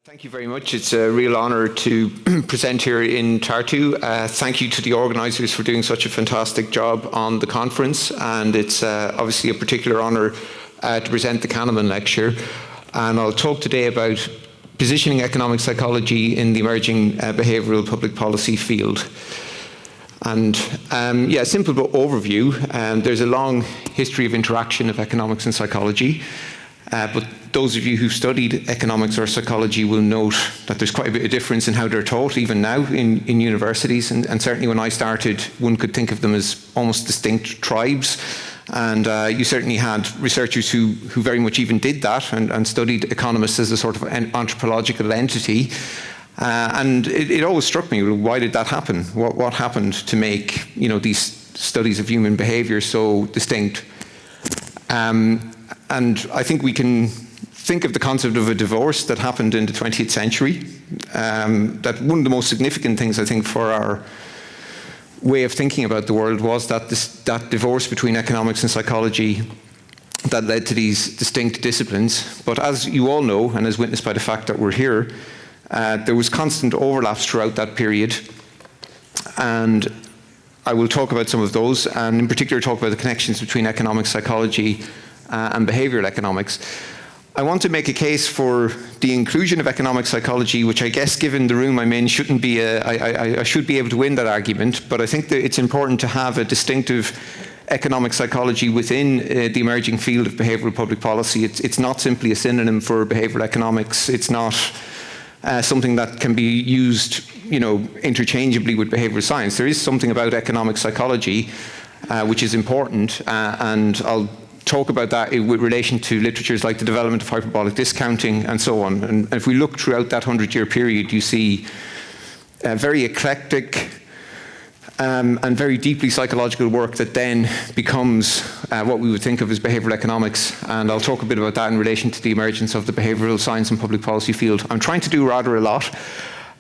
Thank you very much. It's a real honour to present here in Tartu. Thank you to the organisers for doing such a fantastic job on the conference, and it's obviously a particular honour to present the Kahneman lecture. And I'll talk today about positioning economic psychology in the emerging behavioural public policy field. And a simple overview. There's a long history of interaction of economics and psychology. But those of you who've studied economics or psychology will note that there's quite a bit of difference in how they're taught, even now in universities. And certainly when I started, one could think of them as almost distinct tribes. And you certainly had researchers who very much even did that and studied economists as a sort of an anthropological entity. And it always struck me, why did that happen? What happened to make these studies of human behaviour so distinct? And I think we can think of the concept of a divorce that happened in the 20th century. That one of the most significant things, I think, for our way of thinking about the world was that that divorce between economics and psychology that led to these distinct disciplines. But as you all know, and as witnessed by the fact that we're here, there was constant overlaps throughout that period. And I will talk about some of those, and in particular talk about the connections between economic psychology and behavioural economics. I want to make a case for the inclusion of economic psychology, which I guess, given the room I'm in, shouldn't be I should be able to win that argument, but I think that it's important to have a distinctive economic psychology within the emerging field of behavioural public policy. It's not simply a synonym for behavioural economics. It's not something that can be used, interchangeably with behavioural science. There is something about economic psychology which is important, and I'll talk about that with relation to literatures like the development of hyperbolic discounting and so on. And if we look throughout that 100-year period, you see very eclectic and very deeply psychological work that then becomes what we would think of as behavioural economics. And I'll talk a bit about that in relation to the emergence of the behavioural science and public policy field. I'm trying to do rather a lot.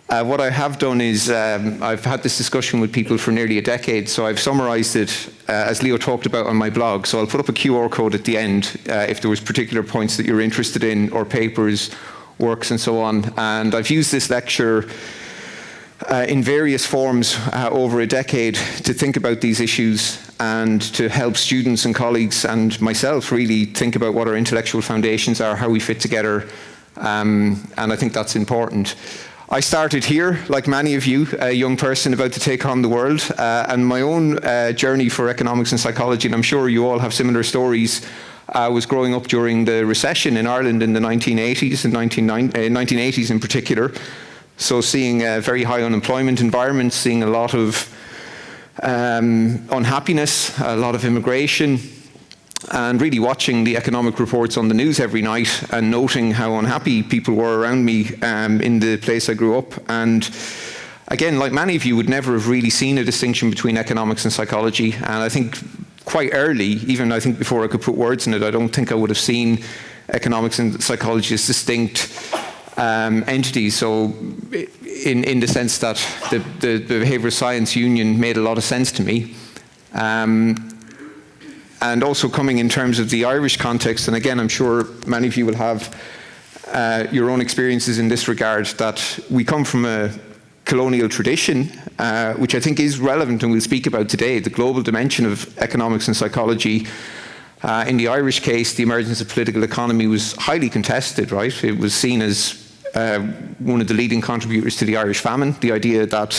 What I have done is I've had this discussion with people for nearly a decade, so I've summarised it as Leo talked about on my blog. So I'll put up a QR code at the end if there was particular points that you're interested in, or papers, works and so on. And I've used this lecture in various forms over a decade to think about these issues and to help students and colleagues and myself really think about what our intellectual foundations are, how we fit together, and I think that's important. I started here, like many of you, a young person about to take on the world, and my own journey for economics and psychology, and I'm sure you all have similar stories, was growing up during the recession in Ireland in the 1980s and 1980s in particular. So seeing a very high unemployment environment, seeing a lot of unhappiness, a lot of immigration, and really watching the economic reports on the news every night and noting how unhappy people were around me in the place I grew up. And again, like many of you, would never have really seen a distinction between economics and psychology. And I think quite early, even I think before I could put words in it, I don't think I would have seen economics and psychology as distinct entities. So in the sense that the behavioral science union made a lot of sense to me. And also coming in terms of the Irish context, and again, I'm sure many of you will have your own experiences in this regard, that we come from a colonial tradition, which I think is relevant and we'll speak about today, the global dimension of economics and psychology. In the Irish case, the emergence of political economy was highly contested, right? It was seen as one of the leading contributors to the Irish famine, the idea that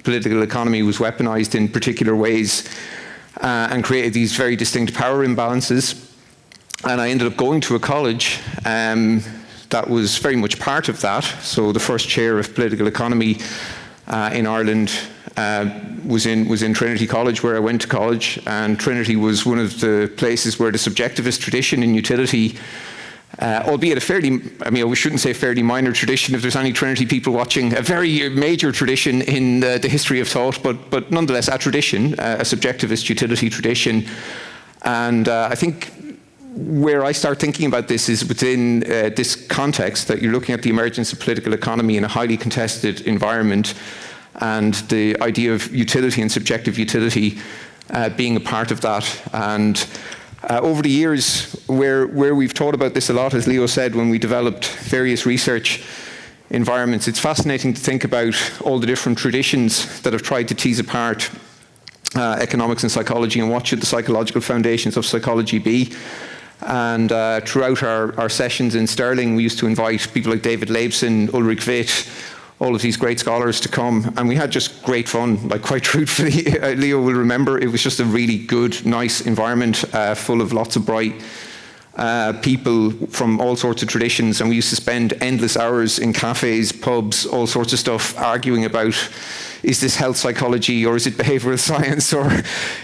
political economy was weaponized in particular ways and created these very distinct power imbalances. And I ended up going to a college that was very much part of that. So the first chair of political economy in Ireland was in Trinity College, where I went to college. And Trinity was one of the places where the subjectivist tradition in utility, albeit a fairly, we shouldn't say fairly minor tradition if there's any Trinity people watching, a very major tradition in the history of thought, but nonetheless a tradition, a subjectivist utility tradition. And I think where I start thinking about this is within this context, that you're looking at the emergence of political economy in a highly contested environment, and the idea of utility and subjective utility being a part of that. And over the years, where we've thought about this a lot, as Leo said, when we developed various research environments. It's fascinating to think about all the different traditions that have tried to tease apart economics and psychology, and what should the psychological foundations of psychology be. And throughout our sessions in Stirling, we used to invite people like David Leibson, Ulrich Witt, all of these great scholars to come, and we had just great fun. Like, quite truthfully, Leo will remember, it was just a really good, nice environment, full of lots of bright people from all sorts of traditions, and we used to spend endless hours in cafes, pubs, all sorts of stuff, arguing about, is this health psychology, or is it behavioural science, or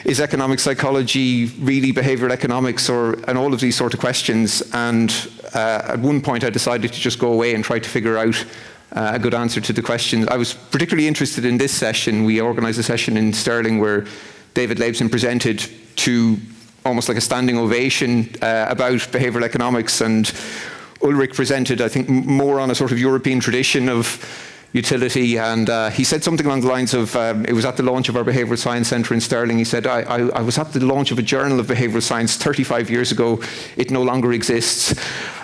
is economic psychology really behavioural economics, and all of these sort of questions. And at one point I decided to just go away and try to figure out a good answer to the questions. I was particularly interested in this session. We organised a session in Stirling where David Leibson presented to almost like a standing ovation about behavioural economics, and Ulrich presented, I think, more on a sort of European tradition of utility, and he said something along the lines of, it was at the launch of our Behavioural Science Centre in Stirling, he said, I was at the launch of a journal of behavioural science 35 years ago, it no longer exists.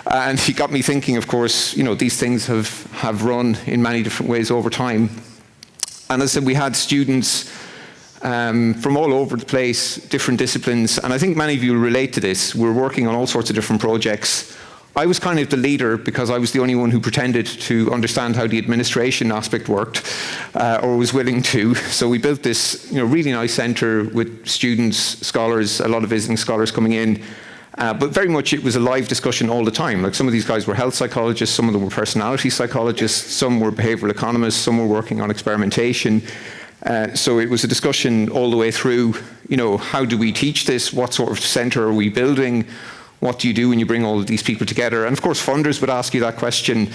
And he got me thinking, of course, you know, these things have run in many different ways over time. And as I said, we had students from all over the place, different disciplines, and I think many of you will relate to this. We're working on all sorts of different projects. I was kind of the leader because I was the only one who pretended to understand how the administration aspect worked, or was willing to. So we built this, you know, really nice centre with students, scholars, a lot of visiting scholars coming in. But very much it was a live discussion all the time. Like, some of these guys were health psychologists, some of them were personality psychologists, some were behavioural economists, some were working on experimentation. So it was a discussion all the way through, you know, how do we teach this? What sort of centre are we building? What do you do when you bring all of these people together? And of course, funders would ask you that question,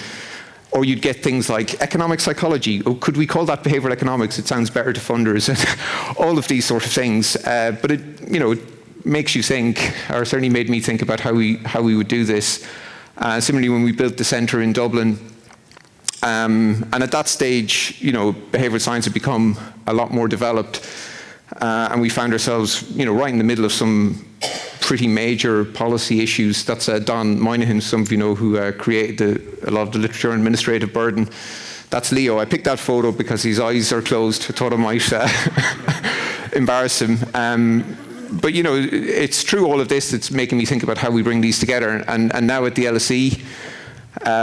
or you'd get things like economic psychology. Oh, could we call that behavioural economics? It sounds better to funders. All of these sort of things. But it, you know, it makes you think, or certainly made me think about how we would do this. Similarly, when we built the centre in Dublin, and at that stage, you know, behavioural science had become a lot more developed, and we found ourselves, you know, right in the middle of some pretty major policy issues. That's Don Moynihan, some of you know, who created a lot of the literature on administrative burden. That's Leo. I picked that photo because his eyes are closed. I thought I might embarrass him. But you know, it's through all of this that's making me think about how we bring these together. And now at the LSE,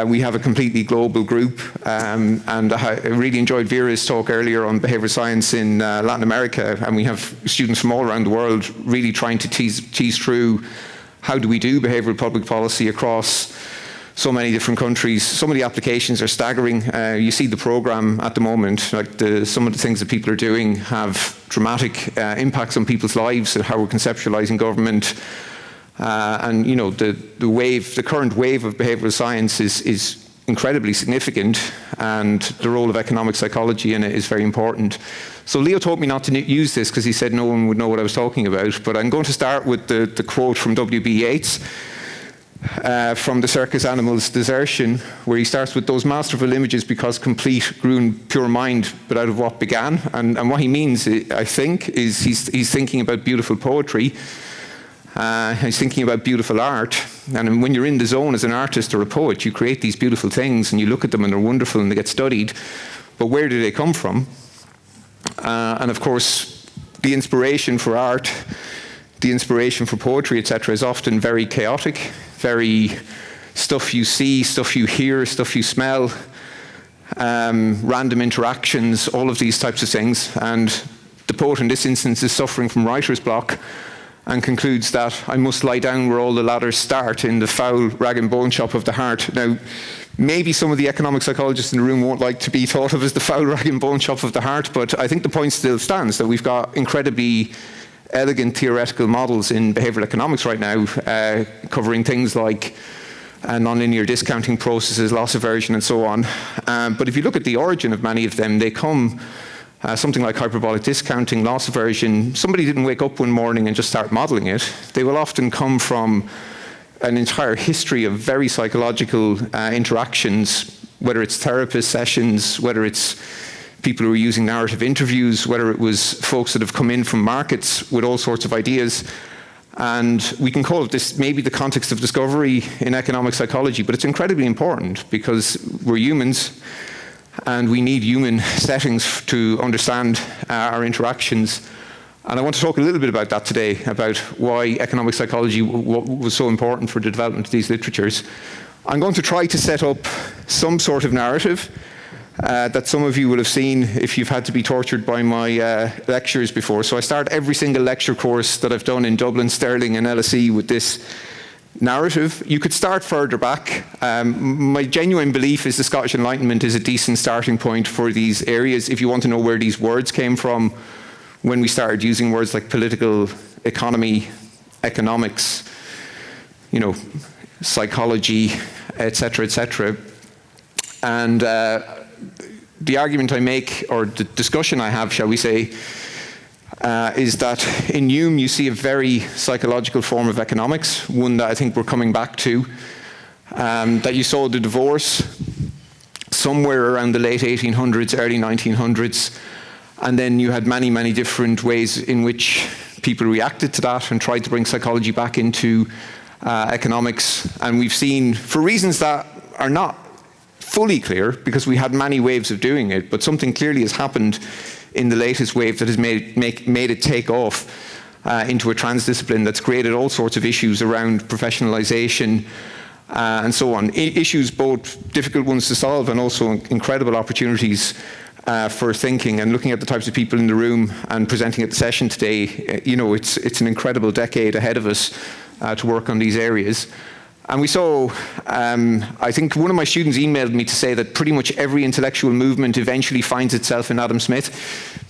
we have a completely global group, and I really enjoyed Vera's talk earlier on behavioural science in Latin America, and we have students from all around the world really trying to tease through how do we do behavioural public policy across so many different countries. Some of the applications are staggering. You see the programme at the moment, like some of the things that people are doing have dramatic impacts on people's lives and how we're conceptualising government. And you know, the current wave of behavioural science is incredibly significant, and the role of economic psychology in it is very important. So Leo told me not to use this because he said no one would know what I was talking about, but I'm going to start with the quote from W.B. Yeats from The Circus Animal's Desertion, where he starts with, "Those masterful images, because complete, grew in pure mind, but out of what began." And what he means, I think, is he's thinking about beautiful poetry. He's thinking about beautiful art, and when you're in the zone as an artist or a poet, you create these beautiful things and you look at them and they're wonderful and they get studied, but where do they come from? And of course, the inspiration for art, the inspiration for poetry, etc., is often very chaotic, very stuff you see, stuff you hear, stuff you smell, random interactions, all of these types of things. And the poet in this instance is suffering from writer's block, and concludes that I must lie down where all the ladders start, in the foul rag and bone shop of the heart. Now, maybe some of the economic psychologists in the room won't like to be thought of as the foul rag and bone shop of the heart, but I think the point still stands that we've got incredibly elegant theoretical models in behavioural economics right now, covering things like nonlinear discounting processes, loss aversion, and so on. But if you look at the origin of many of them, they come something like hyperbolic discounting, loss aversion. Somebody didn't wake up one morning and just start modelling it. They will often come from an entire history of very psychological interactions, whether it's therapist sessions, whether it's people who are using narrative interviews, whether it was folks that have come in from markets with all sorts of ideas. And we can call it this maybe the context of discovery in economic psychology, but it's incredibly important because we're humans and we need human settings to understand our interactions. And I want to talk a little bit about that today, about why economic psychology was so important for the development of these literatures. I'm going to try to set up some sort of narrative that some of you will have seen if you've had to be tortured by my lectures before. So I start every single lecture course that I've done in Dublin, Stirling and LSE with this narrative. You could start further back. My genuine belief is the Scottish Enlightenment is a decent starting point for these areas if you want to know where these words came from when we started using words like political economy, economics, psychology, etc., etc. And the argument I make, or the discussion I have, shall we say, is that in Hume you see a very psychological form of economics, one that I think we're coming back to, that you saw the divorce somewhere around the late 1800s, early 1900s, and then you had many, many different ways in which people reacted to that and tried to bring psychology back into economics. And we've seen, for reasons that are not fully clear, because we had many waves of doing it, but something clearly has happened in the latest wave that has made it take off into a transdiscipline that's created all sorts of issues around professionalization and so on. Issues both difficult ones to solve and also incredible opportunities for thinking. And looking at the types of people in the room and presenting at the session today, it's an incredible decade ahead of us to work on these areas. And we saw, I think one of my students emailed me to say that pretty much every intellectual movement eventually finds itself in Adam Smith,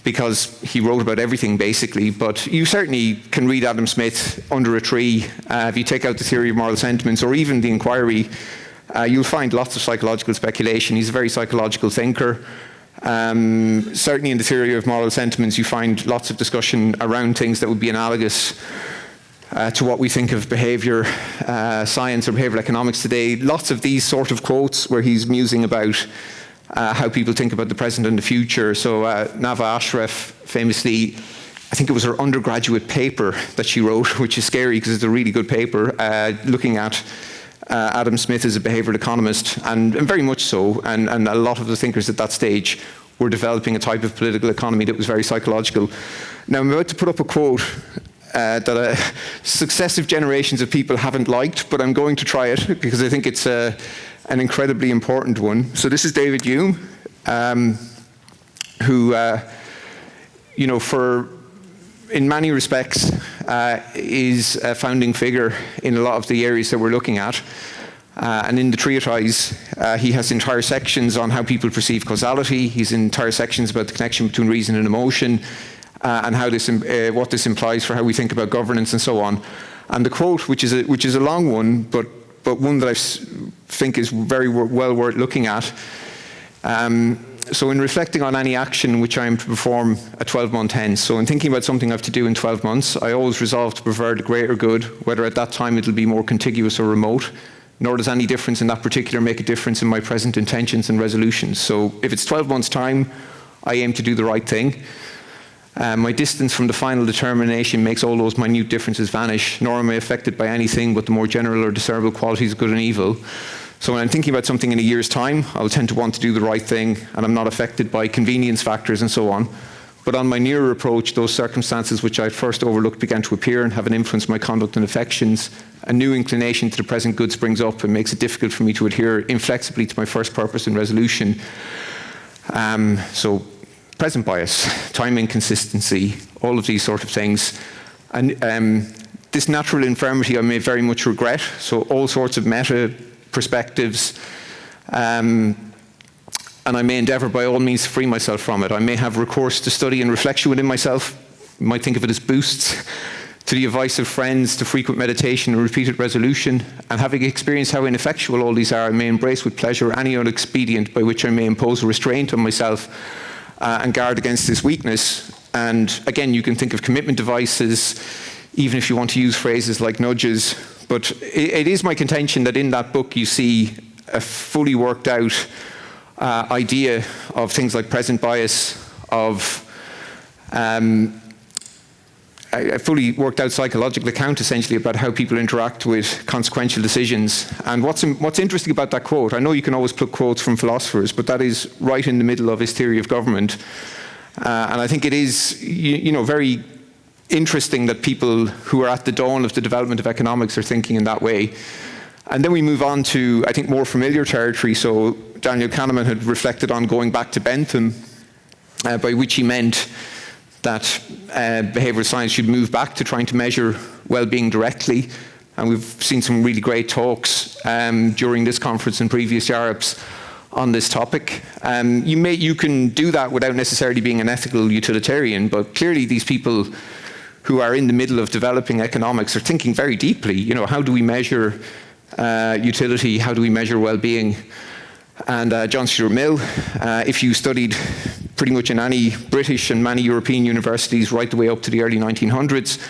because he wrote about everything basically. But you certainly can read Adam Smith under a tree. If you take out the theory of moral sentiments or even the inquiry, you'll find lots of psychological speculation. He's a very psychological thinker. Certainly in the theory of moral sentiments, you find lots of discussion around things that would be analogous to what we think of behaviour science or behavioural economics today. Lots of these sort of quotes where he's musing about how people think about the present and the future. So Nava Ashraf famously, I think it was her undergraduate paper that she wrote, which is scary because it's a really good paper, looking at Adam Smith as a behavioural economist, and very much so, and a lot of the thinkers at that stage were developing a type of political economy that was very psychological. Now I'm about to put up a quote that successive generations of people haven't liked, but I'm going to try it because I think it's an incredibly important one. So this is David Hume, who, in many respects, is a founding figure in a lot of the areas that we're looking at. And in the treatise, he has entire sections on how people perceive causality. He's entire sections about the connection between reason and emotion, and how this, what this implies for how we think about governance and so on. And the quote, which is a long one, but one that I think is very well worth looking at. So in reflecting on any action which I am to perform at 12-month hence, so in thinking about something I have to do in 12 months, I always resolve to prefer the greater good, whether at that time it'll be more contiguous or remote, nor does any difference in that particular make a difference in my present intentions and resolutions. So if it's 12 months' time, I aim to do the right thing. My distance from the final determination makes all those minute differences vanish, nor am I affected by anything but the more general or discernible qualities of good and evil. So when I'm thinking about something in a year's time, I'll tend to want to do the right thing, and I'm not affected by convenience factors and so on. But on my nearer approach, those circumstances which I first overlooked began to appear and have an influence on my conduct and affections. A new inclination to the present good springs up and makes it difficult for me to adhere inflexibly to my first purpose and resolution. So present bias, time inconsistency, all of these sort of things. And this natural infirmity I may very much regret, so all sorts of meta perspectives, and I may endeavour by all means to free myself from it. I may have recourse to study and reflection within myself. You might think of it as boosts, to the advice of friends, to frequent meditation and repeated resolution, and having experienced how ineffectual all these are, I may embrace with pleasure any other expedient by which I may impose a restraint on myself and guard against this weakness. And again, you can think of commitment devices, even if you want to use phrases like nudges. But it is my contention that in that book you see a fully worked out idea of things like present bias, of a fully worked out psychological account essentially about how people interact with consequential decisions. And what's interesting about that quote, I know you can always pluck quotes from philosophers, but that is right in the middle of his theory of government. And I think it is, very interesting that people who are at the dawn of the development of economics are thinking in that way. And then we move on to, I think, more familiar territory. So Daniel Kahneman had reflected on going back to Bentham, by which he meant that behavioral science should move back to trying to measure well-being directly. And we've seen some really great talks during this conference and previous IAREPs on this topic. You can do that without necessarily being an ethical utilitarian, but clearly these people who are in the middle of developing economics are thinking very deeply, how do we measure utility, how do we measure well-being? And John Stuart Mill, if you studied pretty much in any British and many European universities right the way up to the early 1900s,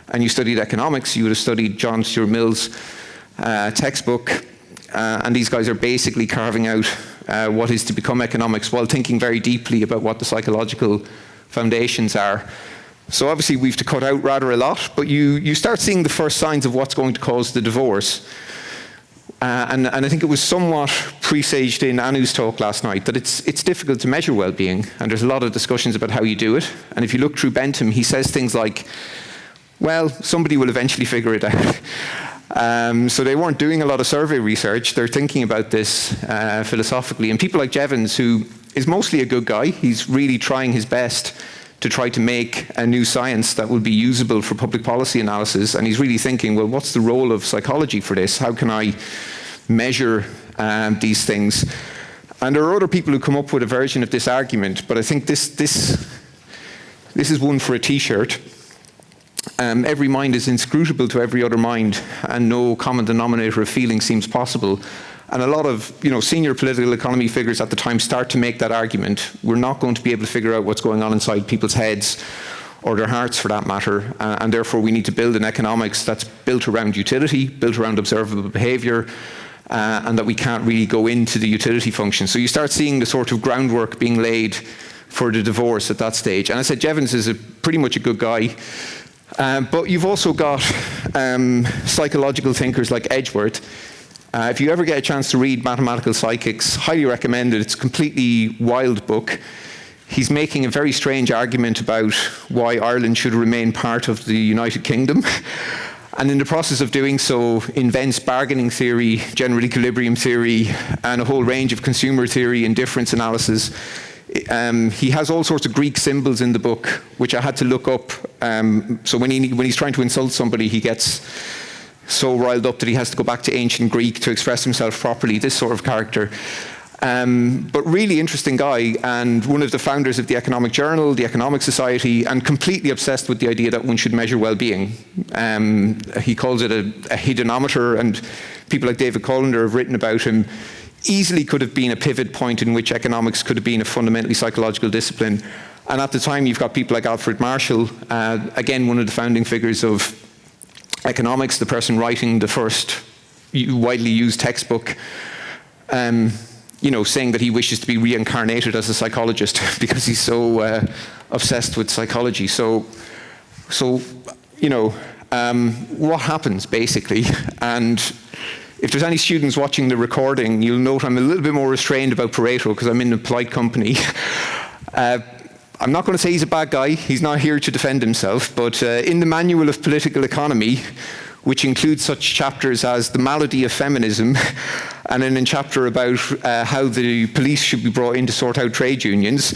and you studied economics, you would have studied John Stuart Mill's textbook. And these guys are basically carving out what is to become economics while thinking very deeply about what the psychological foundations are. So obviously we've to cut out rather a lot, but you start seeing the first signs of what's going to cause the divorce. And I think it was somewhat presaged in Anu's talk last night that it's difficult to measure well-being, and there's a lot of discussions about how you do it. And if you look through Bentham, he says things like, well, somebody will eventually figure it out. So they weren't doing a lot of survey research. They're thinking about this philosophically. And people like Jevons, who is mostly a good guy, he's really trying his best to try to make a new science that will be usable for public policy analysis. And he's really thinking, well, what's the role of psychology for this? How can I measure these things? And there are other people who come up with a version of this argument, but I think this is one for a t-shirt. Every mind is inscrutable to every other mind, and no common denominator of feeling seems possible. And a lot of senior political economy figures at the time start to make that argument. We're not going to be able to figure out what's going on inside people's heads, or their hearts for that matter, and therefore we need to build an economics that's built around utility, built around observable behaviour, and that we can't really go into the utility function. So you start seeing the sort of groundwork being laid for the divorce at that stage. And I said Jevons is pretty much a good guy. But you've also got psychological thinkers like Edgeworth. If you ever get a chance to read Mathematical Psychics, highly recommend it. It's a completely wild book. He's making a very strange argument about why Ireland should remain part of the United Kingdom. And in the process of doing so, invents bargaining theory, general equilibrium theory, and a whole range of consumer theory and difference analysis. He has all sorts of Greek symbols in the book, which I had to look up. So when he's trying to insult somebody, he gets so riled up that he has to go back to ancient Greek to express himself properly, this sort of character. But really interesting guy, and one of the founders of the Economic Journal, the Economic Society, and completely obsessed with the idea that one should measure well-being. He calls it a hedonometer, and people like David Colander have written about him. Easily could have been a pivot point in which economics could have been a fundamentally psychological discipline. And at the time, you've got people like Alfred Marshall, again, one of the founding figures of economics, the person writing the first widely used textbook, saying that he wishes to be reincarnated as a psychologist because he's so obsessed with psychology. So what happens basically? And if there's any students watching the recording, you'll note I'm a little bit more restrained about Pareto because I'm in a polite company. I'm not going to say he's a bad guy. He's not here to defend himself. But in the Manual of Political Economy, which includes such chapters as the malady of feminism, and then a chapter about how the police should be brought in to sort out trade unions,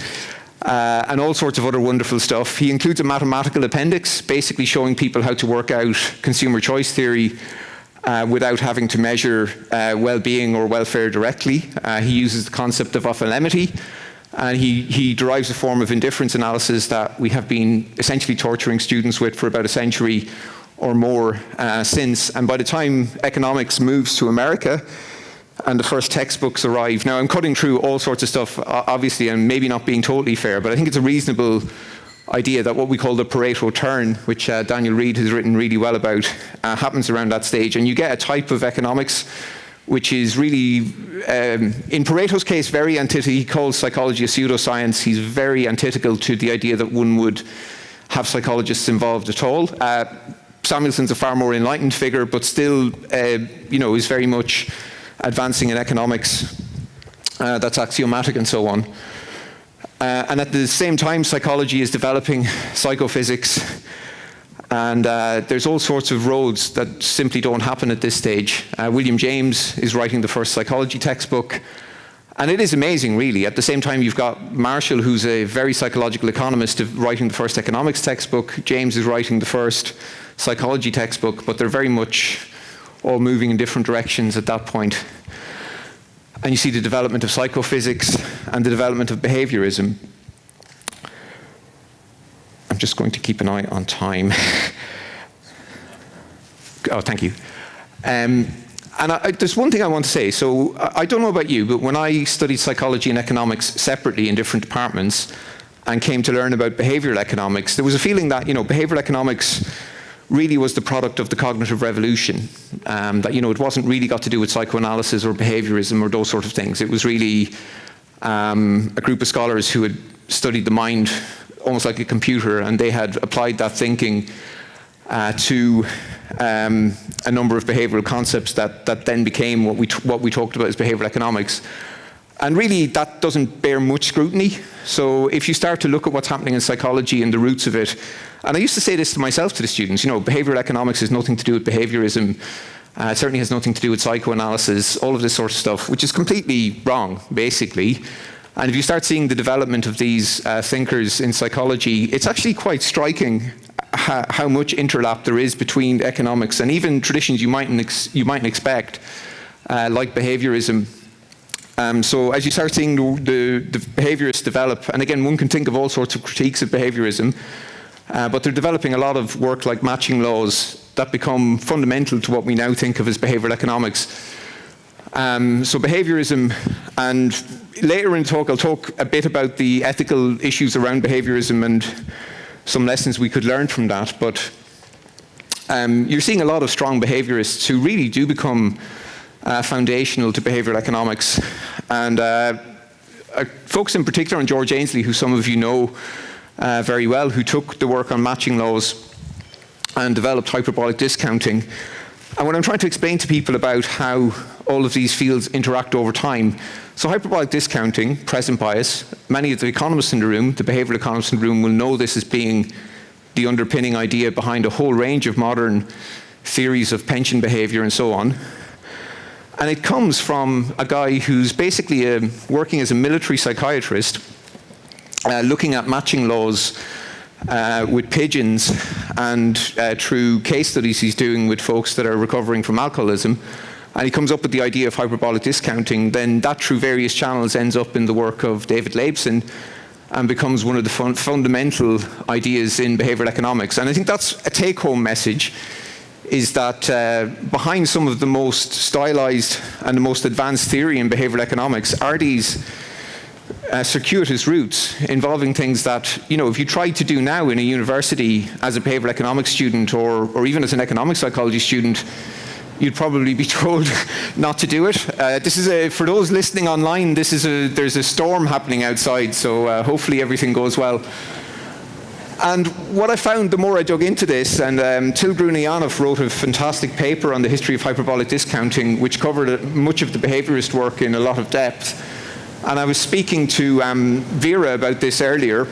and all sorts of other wonderful stuff. He includes a mathematical appendix, basically showing people how to work out consumer choice theory without having to measure well-being or welfare directly. He uses the concept of ophthalmity, and he derives a form of indifference analysis that we have been essentially torturing students with for about a century or more since. And by the time economics moves to America and the first textbooks arrive, now I'm cutting through all sorts of stuff, obviously, and maybe not being totally fair, but I think it's a reasonable idea that what we call the Pareto turn, which Daniel Reed has written really well about, happens around that stage. And you get a type of economics which is really, in Pareto's case, very antithetical. He calls psychology a pseudoscience. He's very antithetical to the idea that one would have psychologists involved at all. Samuelson's a far more enlightened figure, but still, is very much advancing in economics. That's axiomatic and so on. And at the same time, psychology is developing psychophysics. And there's all sorts of roads that simply don't happen at this stage. William James is writing the first psychology textbook. And it is amazing, really. At the same time, you've got Marshall, who's a very psychological economist, writing the first economics textbook. James is writing the first psychology textbook, but they're very much all moving in different directions at that point. And you see the development of psychophysics and the development of behaviorism. I'm just going to keep an eye on time. Oh, thank you. There's one thing I want to say. So I don't know about you, but when I studied psychology and economics separately in different departments and came to learn about behavioral economics, there was a feeling that, behavioral economics really was the product of the cognitive revolution. That, it wasn't really got to do with psychoanalysis or behaviorism or those sort of things. It was really a group of scholars who had studied the mind almost like a computer, and they had applied that thinking to a number of behavioral concepts that then became what we talked about as behavioral economics. And really, that doesn't bear much scrutiny. So if you start to look at what's happening in psychology and the roots of it, and I used to say this to myself, to the students, behavioral economics has nothing to do with behaviorism. It certainly has nothing to do with psychoanalysis, all of this sort of stuff, which is completely wrong, basically. And if you start seeing the development of these thinkers in psychology, it's actually quite striking how much interlap there is between economics and even traditions you mightn't expect, like behaviorism. So as you start seeing the behaviorists develop, and again, one can think of all sorts of critiques of behaviorism, but they're developing a lot of work like matching laws that become fundamental to what we now think of as behavioral economics. So behaviorism, and later in the talk I'll talk a bit about the ethical issues around behaviorism and some lessons we could learn from that, but you're seeing a lot of strong behaviorists who really do become foundational to behavioral economics. And I focus in particular on George Ainsley, who some of you know very well, who took the work on matching laws and developed hyperbolic discounting. And when I'm trying to explain to people about how all of these fields interact over time, so hyperbolic discounting, present bias, many of the economists in the room, the behavioral economists in the room, will know this as being the underpinning idea behind a whole range of modern theories of pension behavior and so on. And it comes from a guy who's basically working as a military psychiatrist, looking at matching laws with pigeons and through case studies he's doing with folks that are recovering from alcoholism. And he comes up with the idea of hyperbolic discounting. Then that, through various channels, ends up in the work of David Leibson and becomes one of the fundamental ideas in behavioral economics. And I think that's a take-home message, is that behind some of the most stylized and the most advanced theory in behavioral economics are these circuitous routes involving things that, if you tried to do now in a university as a behavioral economics student or even as an economic psychology student, you'd probably be told not to do it. This is for those listening online, there's a storm happening outside, so hopefully everything goes well. And what I found the more I dug into this, and Till Brunianov wrote a fantastic paper on the history of hyperbolic discounting, which covered much of the behaviorist work in a lot of depth. And I was speaking to Vera about this earlier.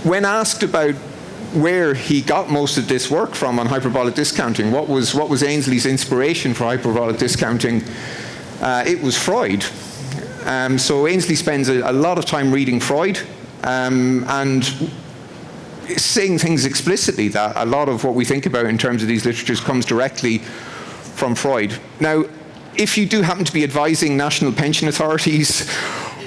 When asked about where he got most of this work from on hyperbolic discounting, what was Ainsley's inspiration for hyperbolic discounting, it was Freud. So Ainsley spends a lot of time reading Freud and saying things explicitly that a lot of what we think about in terms of these literatures comes directly from Freud. Now, if you do happen to be advising national pension authorities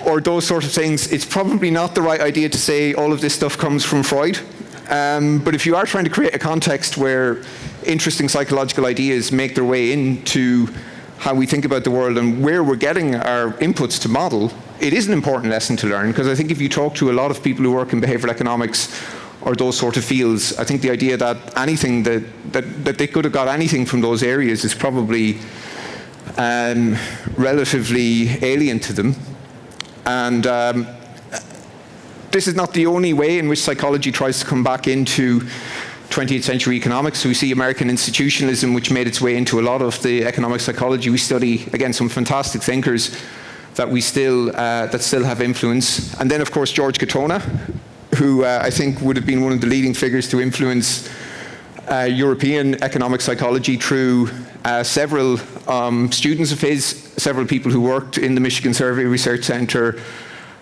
or those sort of things, it's probably not the right idea to say all of this stuff comes from Freud. But if you are trying to create a context where interesting psychological ideas make their way into how we think about the world and where we're getting our inputs to model, it is an important lesson to learn, because I think if you talk to a lot of people who work in behavioral economics or those sort of fields, I think the idea that anything that they could have got anything from those areas is probably relatively alien to them. And this is not the only way in which psychology tries to come back into 20th century economics. So we see American institutionalism, which made its way into a lot of the economic psychology. We study, again, some fantastic thinkers that still have influence. And then, of course, George Katona, who I think would have been one of the leading figures to influence European economic psychology through several students of his, several people who worked in the Michigan Survey Research Center.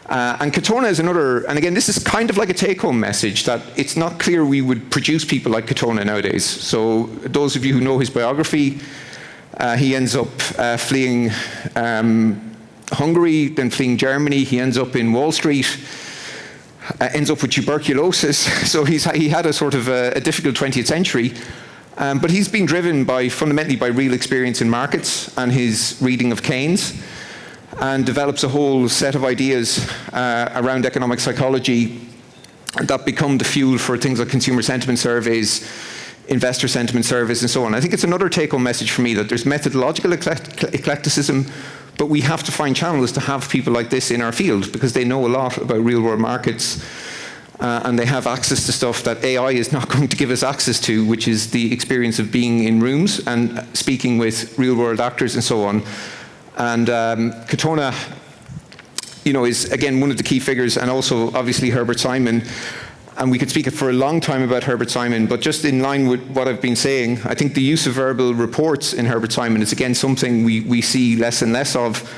And Katona is another, and again, this is kind of like a take-home message, that it's not clear we would produce people like Katona nowadays. So those of you who know his biography, he ends up fleeing Hungary, then fleeing Germany. He ends up in Wall Street, ends up with tuberculosis. So he had a sort of a difficult 20th century. But he's been driven fundamentally by real experience in markets and his reading of Keynes, and develops a whole set of ideas around economic psychology that become the fuel for things like consumer sentiment surveys, investor sentiment surveys, and so on. I think it's another take-home message for me, that there's methodological eclecticism, but we have to find channels to have people like this in our field, because they know a lot about real-world markets, and they have access to stuff that AI is not going to give us access to, which is the experience of being in rooms and speaking with real-world actors and so on. And Katona, is again one of the key figures, and also obviously Herbert Simon. And we could speak for a long time about Herbert Simon, but just in line with what I've been saying, I think the use of verbal reports in Herbert Simon is again something we see less and less of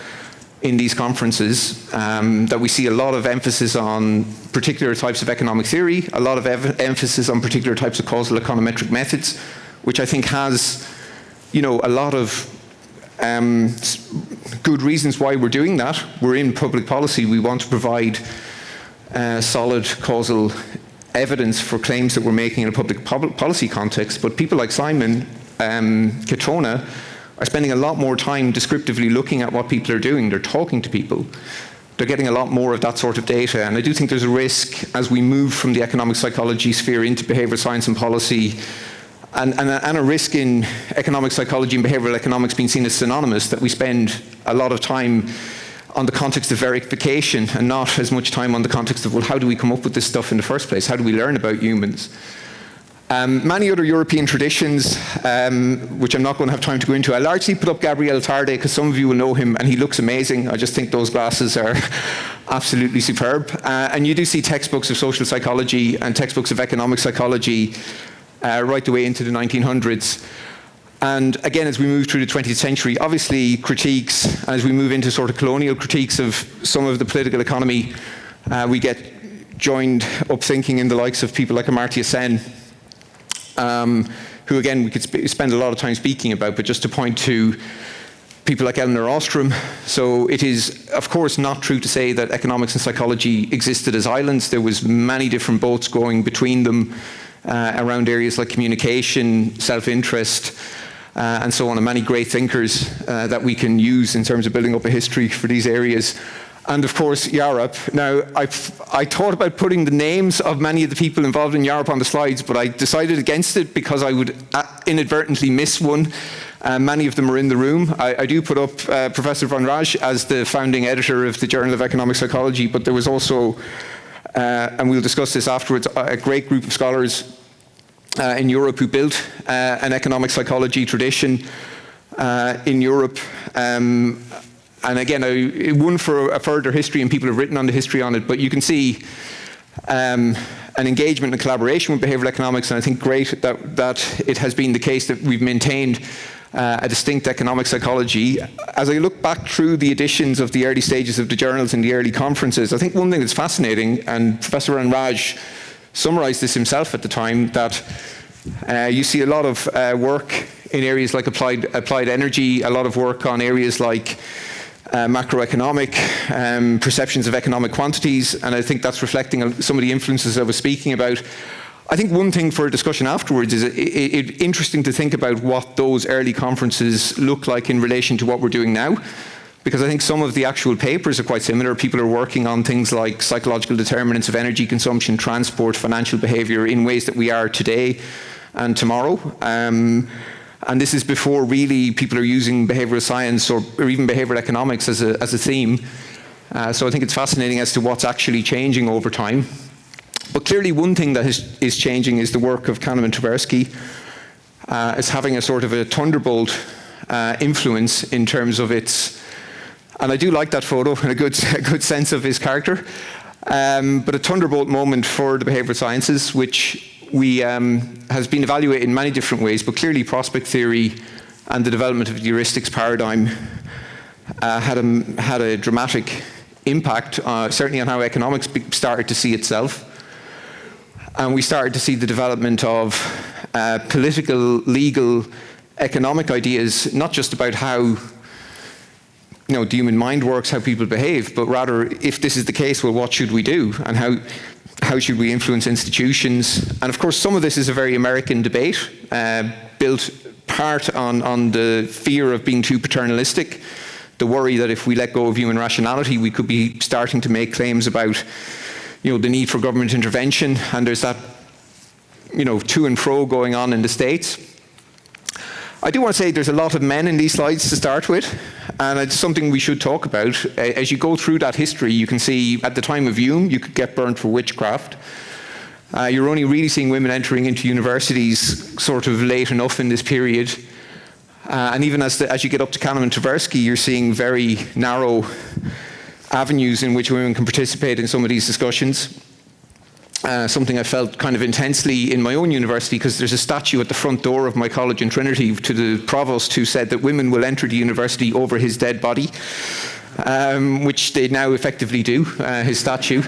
in these conferences, that we see a lot of emphasis on particular types of economic theory, a lot of emphasis on particular types of causal econometric methods, which I think has, a lot of good reasons why we're doing that. We're in public policy. We want to provide solid causal evidence for claims that we're making in a public policy context. But people like Simon, Katona, are spending a lot more time descriptively looking at what people are doing. They're talking to people. They're getting a lot more of that sort of data. And I do think there's a risk as we move from the economic psychology sphere into behavioral science and policy, and a risk in economic psychology and behavioral economics being seen as synonymous, that we spend a lot of time on the context of verification and not as much time on the context of, well, how do we come up with this stuff in the first place? How do we learn about humans? Many other European traditions, which I'm not going to have time to go into. I largely put up Gabriele Tarde because some of you will know him and he looks amazing. I just think those glasses are absolutely superb. And you do see textbooks of social psychology and textbooks of economic psychology right the way into the 1900s. And again, as we move through the 20th century, obviously critiques, as we move into sort of colonial critiques of some of the political economy, we get joined up thinking in the likes of people like Amartya Sen, who again we could spend a lot of time speaking about, but just to point to people like Elinor Ostrom. So it is, of course, not true to say that economics and psychology existed as islands. There was many different boats going between them around areas like communication, self-interest, and so on, and many great thinkers that we can use in terms of building up a history for these areas. And of course, IAREP. Now, I thought about putting the names of many of the people involved in IAREP on the slides, but I decided against it because I would inadvertently miss one. Many of them are in the room. I do put up Professor Van Raj as the founding editor of the Journal of Economic Psychology, but there was also, and we'll discuss this afterwards, a great group of scholars in Europe who built an economic psychology tradition in Europe. And again, one for a further history, and people have written on the history on it, but you can see an engagement and collaboration with behavioral economics, and I think great that it has been the case that we've maintained a distinct economic psychology. As I look back through the editions of the early stages of the journals and the early conferences, I think one thing that's fascinating, and Professor Van Raj summarized this himself at the time, that you see a lot of work in areas like applied energy, a lot of work on areas like macroeconomic perceptions of economic quantities, and I think that's reflecting some of the influences I was speaking about. I think one thing for a discussion afterwards is it's interesting to think about what those early conferences look like in relation to what we're doing now, because I think some of the actual papers are quite similar. People are working on things like psychological determinants of energy consumption, transport, financial behavior in ways that we are today and tomorrow. And this is before really people are using behavioral science or even behavioral economics as a theme. So I think it's fascinating as to what's actually changing over time. But clearly one thing that is changing is the work of Kahneman Tversky. It's having a sort of a thunderbolt influence in terms of its, and I do like that photo and a good sense of his character, but a thunderbolt moment for the behavioral sciences, which has been evaluated in many different ways, but clearly prospect theory and the development of the heuristics paradigm had a dramatic impact, certainly on how economics started to see itself. And we started to see the development of political, legal, economic ideas, not just about how the human mind works, how people behave, but rather, if this is the case, well, what should we do? And how should we influence institutions? And of course, some of this is a very American debate, built part on the fear of being too paternalistic, the worry that if we let go of human rationality, we could be starting to make claims about the need for government intervention, and there's that to and fro going on in the States. I do want to say there's a lot of men in these slides to start with, and it's something we should talk about. As you go through that history, you can see at the time of Hume, you could get burnt for witchcraft. You're only really seeing women entering into universities sort of late enough in this period. And even as you get up to Kahneman Tversky, you're seeing very narrow avenues in which women can participate in some of these discussions. Something I felt kind of intensely in my own university, because there's a statue at the front door of my college in Trinity to the provost who said that women will enter the university over his dead body, which they now effectively do, his statue.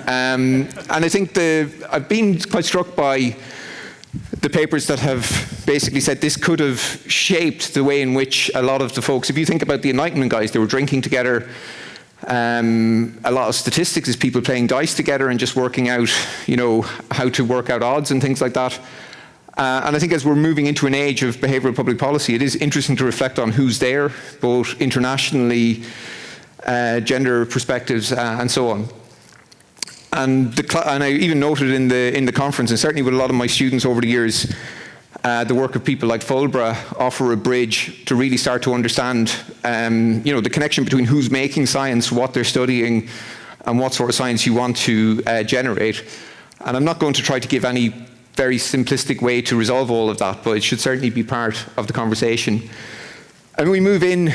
And I think I've been quite struck by the papers that have basically said this could have shaped the way in which a lot of the folks, if you think about the Enlightenment guys, they were drinking together. A lot of statistics is people playing dice together and just working out, how to work out odds and things like that. And I think as we're moving into an age of behavioural public policy, it is interesting to reflect on who's there, both internationally, gender perspectives, and so on. And I even noted in the conference, and certainly with a lot of my students over the years, the work of people like Fulbra offer a bridge to really start to understand, the connection between who's making science, what they're studying, and what sort of science you want to generate. And I'm not going to try to give any very simplistic way to resolve all of that, but it should certainly be part of the conversation. And we move in,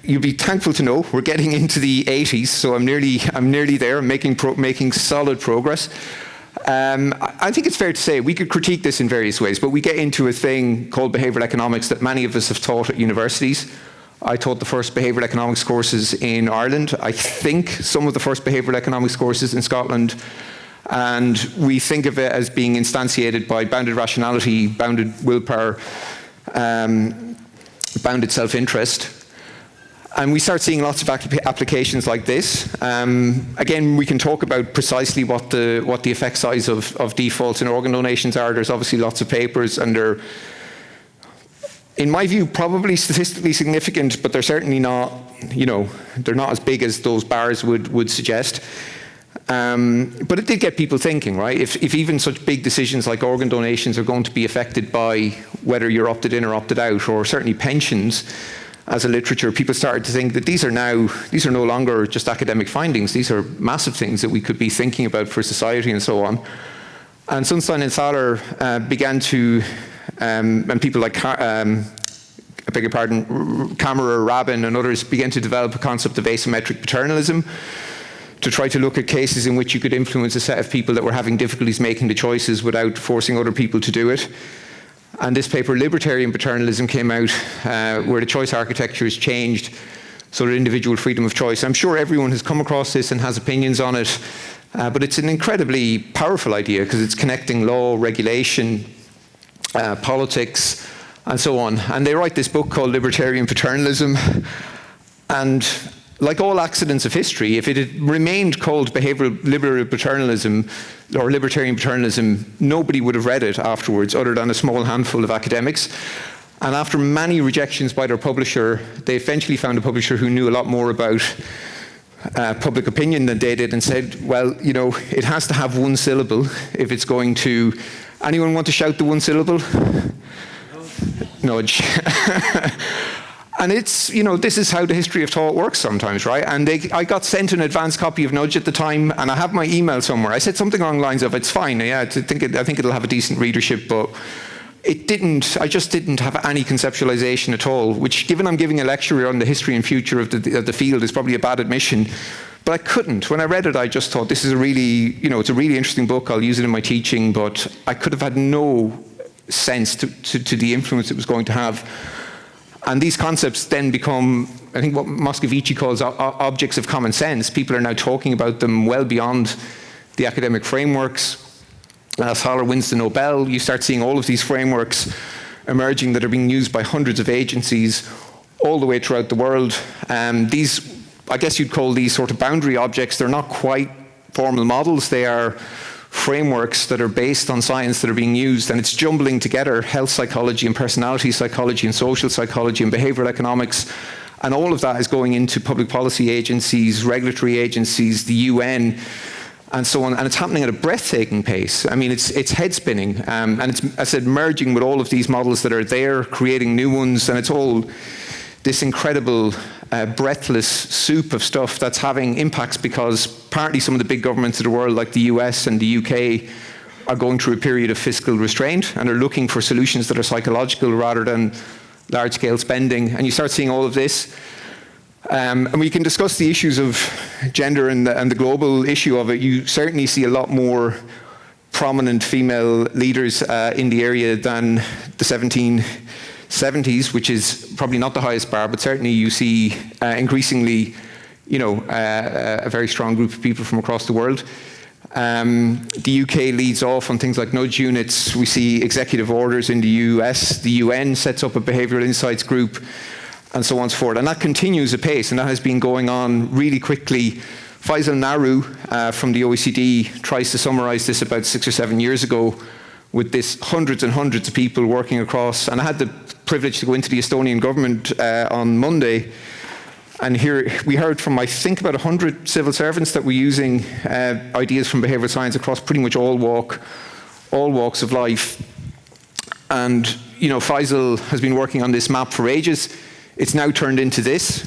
you'll be thankful to know we're getting into the 80s, so I'm nearly there, making solid progress. I think it's fair to say we could critique this in various ways, but we get into a thing called behavioural economics that many of us have taught at universities. I taught the first behavioural economics courses in Ireland. I think some of the first behavioural economics courses in Scotland. And we think of it as being instantiated by bounded rationality, bounded willpower, bounded self-interest. And we start seeing lots of applications like this. Again, we can talk about precisely what the effect size of defaults in organ donations are. There's obviously lots of papers, and they're, in my view, probably statistically significant, but they're certainly not, they're not as big as those bars would suggest. But it did get people thinking, right? If even such big decisions like organ donations are going to be affected by whether you're opted in or opted out, or certainly pensions, as a literature, people started to think that these are no longer just academic findings. These are massive things that we could be thinking about for society and so on. And Sunstein and Thaler began to, and people like, I beg your pardon, Kammerer, Rabin, and others began to develop a concept of asymmetric paternalism to try to look at cases in which you could influence a set of people that were having difficulties making the choices without forcing other people to do it. And this paper, Libertarian Paternalism, came out where the choice architecture is changed so that individual freedom of choice. I'm sure everyone has come across this and has opinions on it, but it's an incredibly powerful idea because it's connecting law, regulation, politics, and so on. And they write this book called Libertarian Paternalism. And like all accidents of history, if it had remained called liberal paternalism or libertarian paternalism, nobody would have read it afterwards other than a small handful of academics. And after many rejections by their publisher, they eventually found a publisher who knew a lot more about public opinion than they did and said, well, it has to have one syllable if it's going to... Anyone want to shout the one syllable? Nudge. And it's, you know, this is how the history of thought works sometimes, right? And I got sent an advanced copy of Nudge at the time, and I have my email somewhere. I said something along the lines of, it's fine, yeah, I think it'll have a decent readership, but I just didn't have any conceptualization at all, which, given I'm giving a lecture on the history and future of the field, is probably a bad admission. But I couldn't. When I read it, I just thought, this is a really, you know, it's a really interesting book. I'll use it in my teaching, but I could have had no sense to the influence it was going to have. And these concepts then become, I think, what Moscovici calls objects of common sense. People are now talking about them well beyond the academic frameworks. As Haller wins the Nobel, you start seeing all of these frameworks emerging that are being used by hundreds of agencies all the way throughout the world. These, I guess you'd call these sort of boundary objects. They're not quite formal models. They are frameworks that are based on science that are being used, and it's jumbling together health psychology and personality psychology and social psychology and behavioral economics, and all of that is going into public policy agencies, regulatory agencies, the UN, and so on, and it's happening at a breathtaking pace. I mean, it's head-spinning, and it's, as I said, merging with all of these models that are there, creating new ones, and it's all this incredible breathless soup of stuff that's having impacts because partly some of the big governments of the world, like the US and the UK, are going through a period of fiscal restraint and are looking for solutions that are psychological rather than large-scale spending. And you start seeing all of this. And we can discuss the issues of gender and the global issue of it. You certainly see a lot more prominent female leaders in the area than the 1770s, which is probably not the highest bar, but certainly you see increasingly, you know, a very strong group of people from across the world. The UK leads off on things like nudge units. We see executive orders in the US. The UN sets up a behavioural insights group, and so on and so forth. And that continues apace, and that has been going on really quickly. Faisal Nahru from the OECD tries to summarise this about 6 or 7 years ago with this hundreds and hundreds of people working across. And I had the privilege to go into the Estonian government on Monday, and here we heard from, I think, about 100 civil servants that were using ideas from behavioural science across pretty much all walks of life. And, you know, Faisal has been working on this map for ages. It's now turned into this,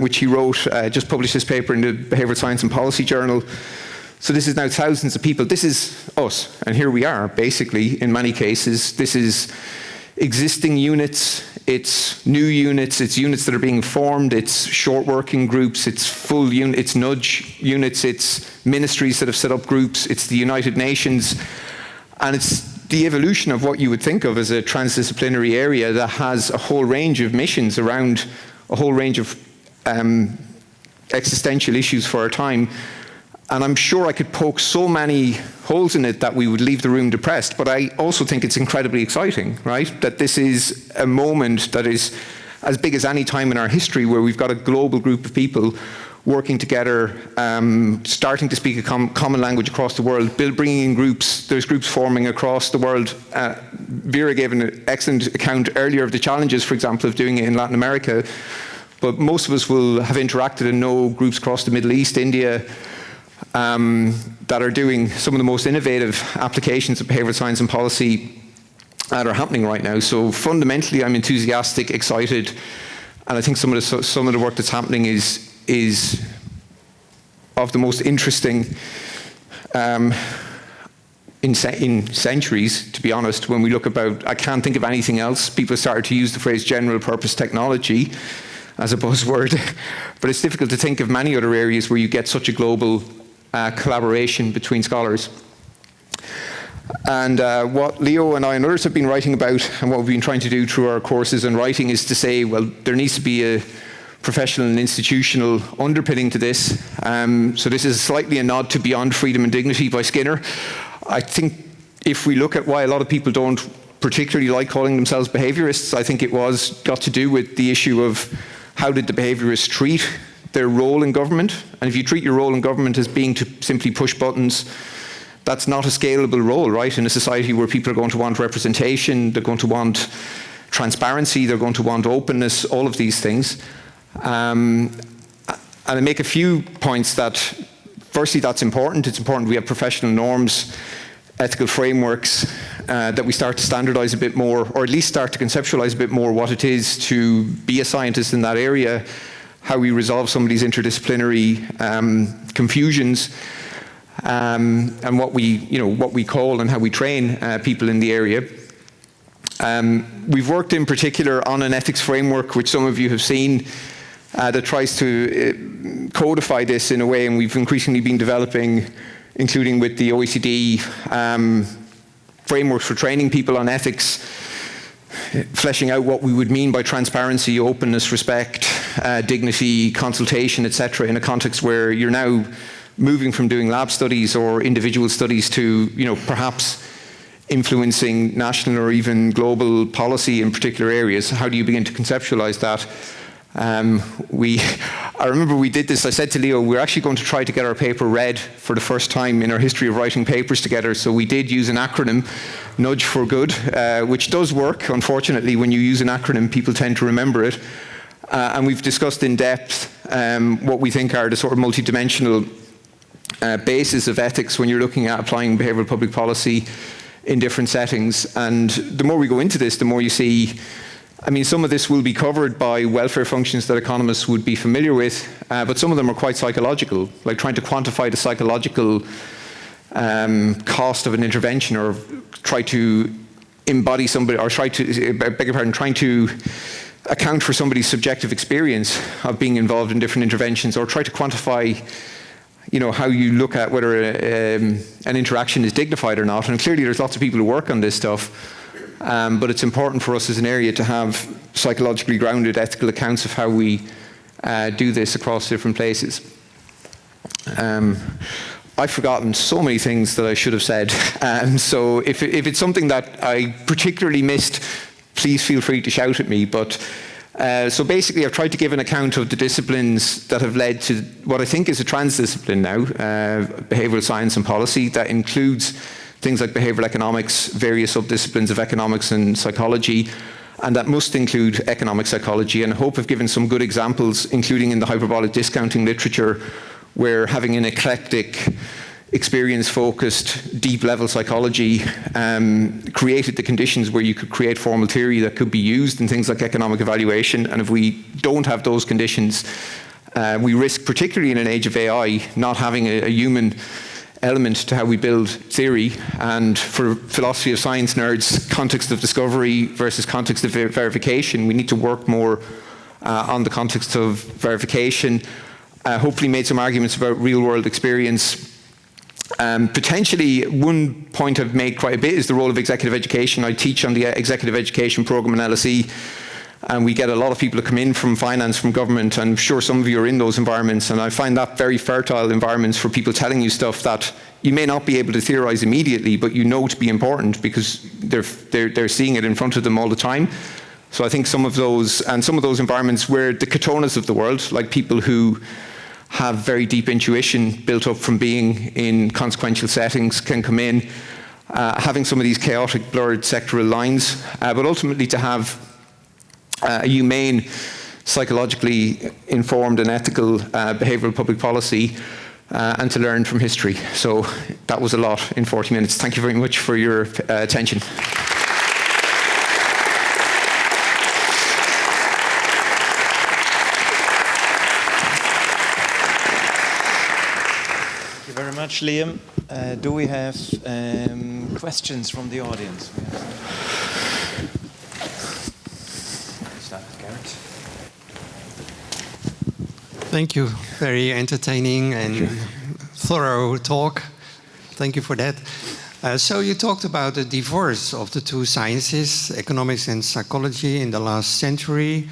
which he wrote, just published this paper in the Behavioural Science and Policy Journal. So this is now thousands of people. This is us, and here we are, basically, in many cases. This is existing units, it's new units, it's units that are being formed, it's short working groups, it's full units, it's nudge units, it's ministries that have set up groups, it's the United Nations, and it's the evolution of what you would think of as a transdisciplinary area that has a whole range of missions around a whole range of existential issues for our time. And I'm sure I could poke so many holes in it that we would leave the room depressed, but I also think it's incredibly exciting, right? That this is a moment that is as big as any time in our history where we've got a global group of people working together, starting to speak a common language across the world, bringing in groups. There's groups forming across the world. Vera gave an excellent account earlier of the challenges, for example, of doing it in Latin America. But most of us will have interacted and know groups across the Middle East, India, that are doing some of the most innovative applications of behavioural science and policy that are happening right now. So fundamentally, I'm enthusiastic, excited, and I think some of the work that's happening is of the most interesting in centuries, to be honest. When we look about, I can't think of anything else. People started to use the phrase general purpose technology as a buzzword, but it's difficult to think of many other areas where you get such a global collaboration between scholars. And what Leo and I and others have been writing about, and what we've been trying to do through our courses and writing, is to say, well, there needs to be a professional and institutional underpinning to this. So this is slightly a nod to Beyond Freedom and Dignity by Skinner. I think if we look at why a lot of people don't particularly like calling themselves behaviourists, I think it got to do with the issue of how did the behaviourists treat their role in government. And if you treat your role in government as being to simply push buttons, that's not a scalable role, right? In a society where people are going to want representation, they're going to want transparency, they're going to want openness, all of these things. And I make a few points that, firstly, that's important. It's important we have professional norms. ethical frameworks, that we start to standardize a bit more, or at least start to conceptualize a bit more what it is to be a scientist in that area, how we resolve some of these interdisciplinary confusions, and what we call and how we train people in the area. We've worked in particular on an ethics framework, which some of you have seen, that tries to codify this in a way, and we've increasingly been developing, including with the OECD, frameworks for training people on ethics, fleshing out what we would mean by transparency, openness, respect, dignity, consultation, etc., in a context where you're now moving from doing lab studies or individual studies to, perhaps influencing national or even global policy in particular areas. How do you begin to conceptualize that? I remember we did this. I said to Leo, we're actually going to try to get our paper read for the first time in our history of writing papers together. So we did use an acronym, Nudge for Good, which does work. Unfortunately, when you use an acronym, people tend to remember it. And we've discussed in depth what we think are the sort of multidimensional basis of ethics when you're looking at applying behavioral public policy in different settings. And the more we go into this, the more you see, some of this will be covered by welfare functions that economists would be familiar with, but some of them are quite psychological, like trying to quantify the psychological cost of an intervention, or try to embody somebody, or trying to account for somebody's subjective experience of being involved in different interventions, or try to quantify how you look at whether an interaction is dignified or not. And clearly there's lots of people who work on this stuff. But it's important for us as an area to have psychologically grounded ethical accounts of how we do this across different places. I've forgotten so many things that I should have said. So if it's something that I particularly missed, please feel free to shout at me. But so basically, I've tried to give an account of the disciplines that have led to what I think is a transdiscipline now, behavioral science and policy, that includes things like behavioral economics, various subdisciplines of economics and psychology, and that must include economic psychology. And I hope I've given some good examples, including in the hyperbolic discounting literature, where having an eclectic, experience-focused, deep-level psychology created the conditions where you could create formal theory that could be used in things like economic evaluation. And if we don't have those conditions, we risk, particularly in an age of AI, not having a human element to how we build theory. And for philosophy of science nerds, context of discovery versus context of verification, we need to work more on the context of verification. Hopefully made some arguments about real-world experience. Potentially, one point I've made quite a bit is the role of executive education. I teach on the executive education program in LSE, and we get a lot of people who come in from finance, from government. I'm sure some of you are in those environments, and I find that very fertile environments for people telling you stuff that you may not be able to theorize immediately, but you know to be important because they're seeing it in front of them all the time. So I think some of those environments where the Katonas of the world, like people who have very deep intuition built up from being in consequential settings, can come in, having some of these chaotic, blurred sectoral lines, but ultimately to have a humane, psychologically informed and ethical behavioral public policy, and to learn from history. So that was a lot in 40 minutes. Thank you very much for your attention. Thank you very much, Liam. Do we have questions from the audience? Thank you. Very entertaining and thorough talk. Thank you for that. So you talked about the divorce of the two sciences, economics and psychology, in the last century.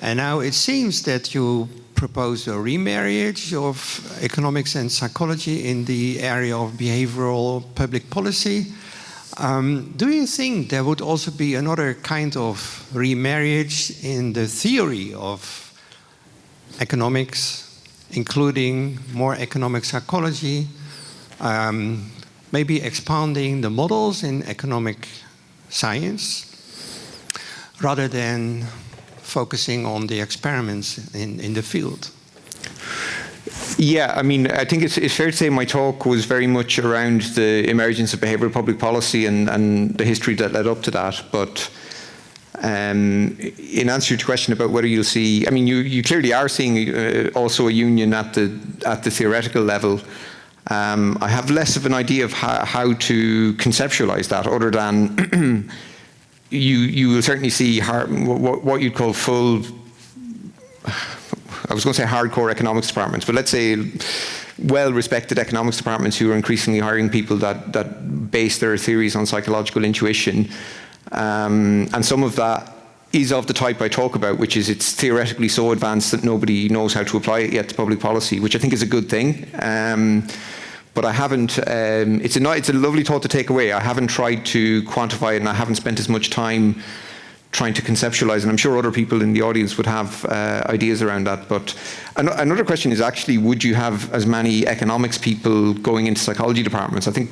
And now it seems that you propose a remarriage of economics and psychology in the area of behavioral public policy. Do you think there would also be another kind of remarriage in the theory of economics, including more economic psychology, maybe expanding the models in economic science, rather than focusing on the experiments in the field? Yeah, I mean, I think it's fair to say my talk was very much around the emergence of behavioural public policy and the history that led up to that. But in answer to your question about whether you'll see, I mean, you clearly are seeing also a union at the theoretical level. I have less of an idea of how to conceptualize that, other than you will certainly see what you'd call full, I was going to say hardcore economics departments, but let's say well-respected economics departments who are increasingly hiring people that base their theories on psychological intuition. And some of that is of the type I talk about, which is it's theoretically so advanced that nobody knows how to apply it yet to public policy, which I think is a good thing. But I haven't, it's a lovely thought to take away. I haven't tried to quantify it, and I haven't spent as much time trying to conceptualize, and I'm sure other people in the audience would have ideas around that. But another question is actually, would you have as many economics people going into psychology departments? I think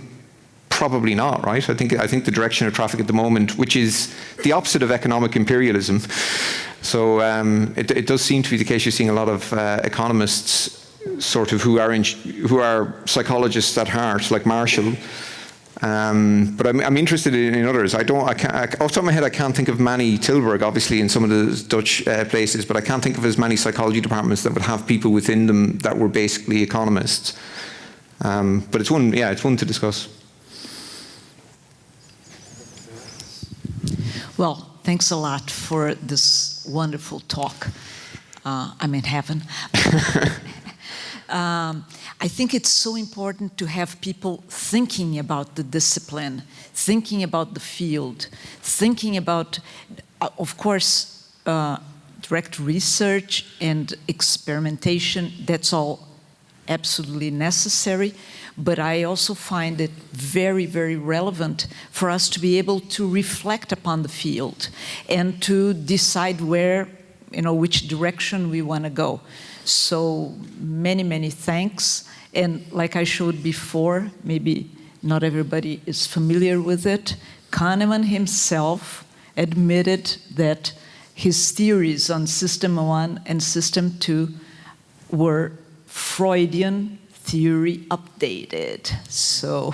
probably not, right? I think the direction of traffic at the moment, which is the opposite of economic imperialism. So it does seem to be the case. You're seeing a lot of economists sort of who are psychologists at heart, like Marshall. But I'm interested in others. Off the top of my head, I can't think of many. Tilburg, obviously, in some of the Dutch places, but I can't think of as many psychology departments that would have people within them that were basically economists. But it's one to discuss. Well, thanks a lot for this wonderful talk. I'm in heaven. I think it's so important to have people thinking about the discipline, thinking about the field, thinking about, of course, direct research and experimentation. That's all absolutely necessary. But I also find it very, very relevant for us to be able to reflect upon the field and to decide where, which direction we want to go. So many, many thanks. And like I showed before, maybe not everybody is familiar with it, Kahneman himself admitted that his theories on System 1 and System 2 were Freudian theory updated. So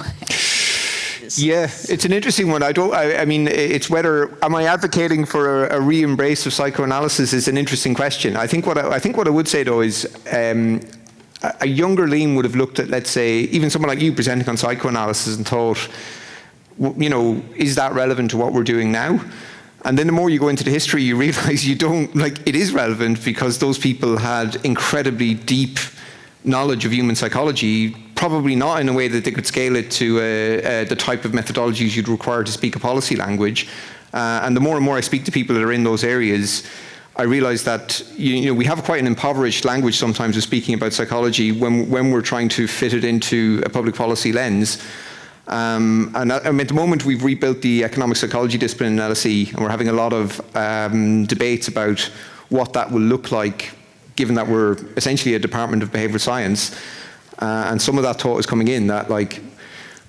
yeah, it's an interesting one. I mean, it's whether, am I advocating for a re-embrace of psychoanalysis is an interesting question. I think what I would say though is a younger Liam would have looked at, let's say, even someone like you presenting on psychoanalysis and thought, is that relevant to what we're doing now? And then the more you go into the history, you realize it is relevant, because those people had incredibly deep knowledge of human psychology, probably not in a way that they could scale it to the type of methodologies you'd require to speak a policy language. And the more and more I speak to people that are in those areas, I realize that we have quite an impoverished language sometimes of speaking about psychology when we're trying to fit it into a public policy lens. And at the moment we've rebuilt the economic psychology discipline in LSE, and we're having a lot of debates about what that will look like, given that we're essentially a department of behavioural science. And some of that thought is coming in that, like,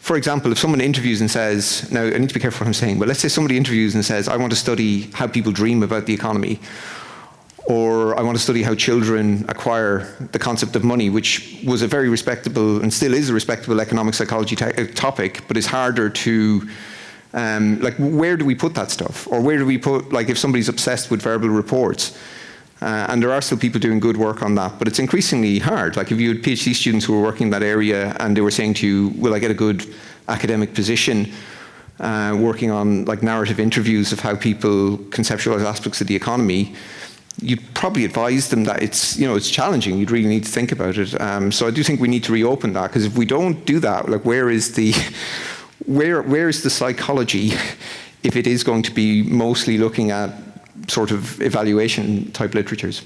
for example, if someone interviews and says, now I need to be careful what I'm saying, but let's say somebody interviews and says, I want to study how people dream about the economy, or I want to study how children acquire the concept of money, which was a very respectable, and still is a respectable economic psychology topic, but is harder to, like, where do we put that stuff? Or where do we put, like, if somebody's obsessed with verbal reports, and there are still people doing good work on that, but it's increasingly hard. Like if you had PhD students who were working in that area and they were saying to you, will I get a good academic position working on like narrative interviews of how people conceptualize aspects of the economy, you'd probably advise them that it's challenging. You'd really need to think about it. So I do think we need to reopen that, because if we don't do that, like where is the psychology if it is going to be mostly looking at sort of evaluation type literatures?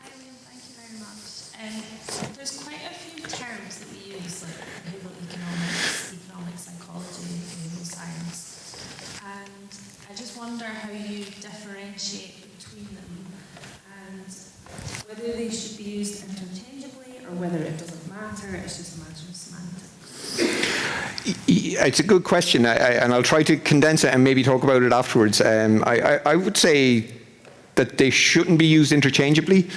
Hi, Liam, thank you very much. There's quite a few terms that we use, like behavioral economics, economic psychology, behavioral science, and I just wonder how you differentiate between them and whether they should be used interchangeably or whether it doesn't matter, it's just a matter of semantics. It's a good question, and I'll try to condense it and maybe talk about it afterwards. I would say that they shouldn't be used interchangeably.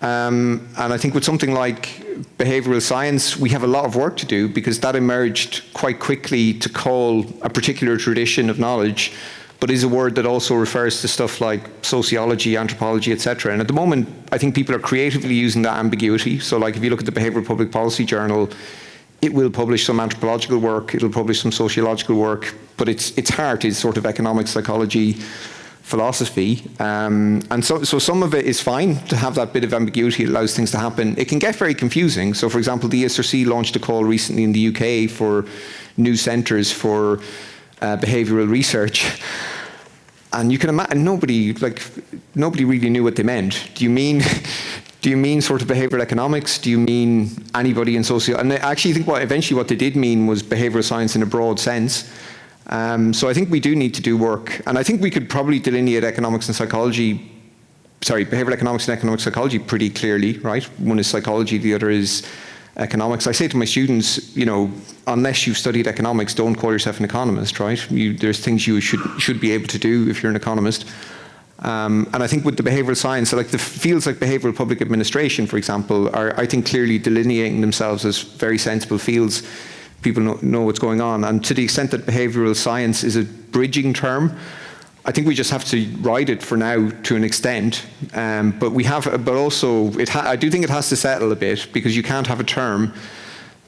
And I think with something like behavioral science, we have a lot of work to do because that emerged quite quickly to call a particular tradition of knowledge, but is a word that also refers to stuff like sociology, anthropology, etc. And at the moment, I think people are creatively using that ambiguity. So like if you look at the Behavioural Public Policy Journal, it will publish some anthropological work, it'll publish some sociological work, but its heart is sort of economic psychology, philosophy, and so some of it is fine to have that bit of ambiguity. It allows things to happen. It can get very confusing. So for example, the ESRC launched a call recently in the UK for new centres for behavioural research, and you can imagine nobody really knew what they meant. Do you mean sort of behavioural economics? Do you mean anybody in social? And I actually think eventually what they did mean was behavioural science in a broad sense. So I think we do need to do work, and I think we could probably delineate behavioural economics and economic psychology pretty clearly, right? One is psychology, the other is economics. I say to my students, you know, unless you've studied economics, don't call yourself an economist, right? There's things you should be able to do if you're an economist. And I think with the behavioural science, like the fields like behavioural public administration, for example, are, I think, clearly delineating themselves as very sensible fields. People know what's going on, and to the extent that behavioural science is a bridging term, I think we just have to ride it for now to an extent. But also, I do think it has to settle a bit, because you can't have a term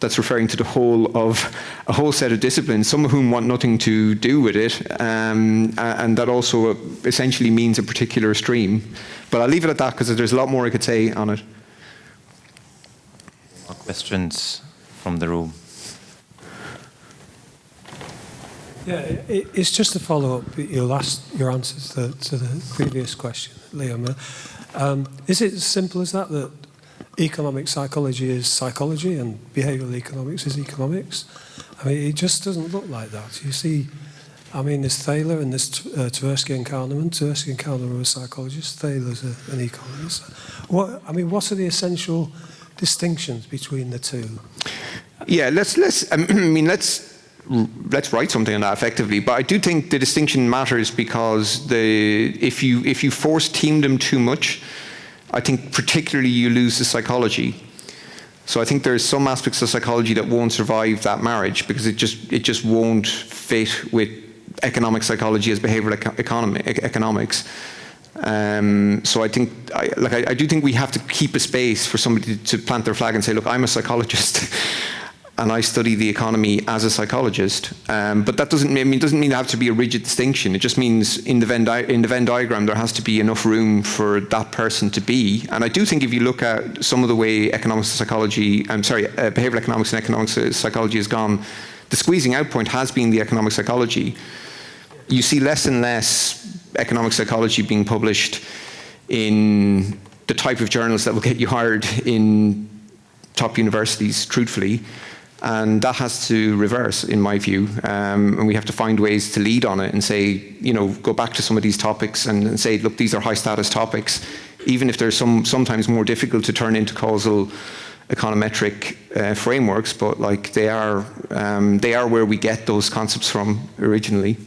that's referring to the whole of a whole set of disciplines, some of whom want nothing to do with it, and that also essentially means a particular stream. But I'll leave it at that because there's a lot more I could say on it. More questions from the room? Yeah, it's just to follow up your answers to the previous question, Liam. Is it as simple as that economic psychology is psychology and behavioural economics is economics? I mean, it just doesn't look like that. You see, I mean, there's Thaler and there's Tversky and Kahneman. Tversky and Kahneman were psychologists. Thaler's an economist. What are the essential distinctions between the two? Yeah, let's write something on that effectively. But I do think the distinction matters because if you force team them too much, I think particularly you lose the psychology. So I think there's some aspects of psychology that won't survive that marriage because it just won't fit with economic psychology as behavioural economics. So I think I do think we have to keep a space for somebody to plant their flag and say, look, I'm a psychologist. And I study the economy as a psychologist, but that doesn't mean there has to be a rigid distinction. It just means in the Venn diagram there has to be enough room for that person to be. And I do think if you look at some of the way behavioural economics and economic psychology has gone, the squeezing out point has been the economic psychology. You see less and less economic psychology being published in the type of journals that will get you hired in top universities, truthfully. And that has to reverse, in my view, and we have to find ways to lead on it and say, go back to some of these topics and say, look, these are high-status topics, even if they're sometimes more difficult to turn into causal econometric frameworks, but like they are where we get those concepts from originally.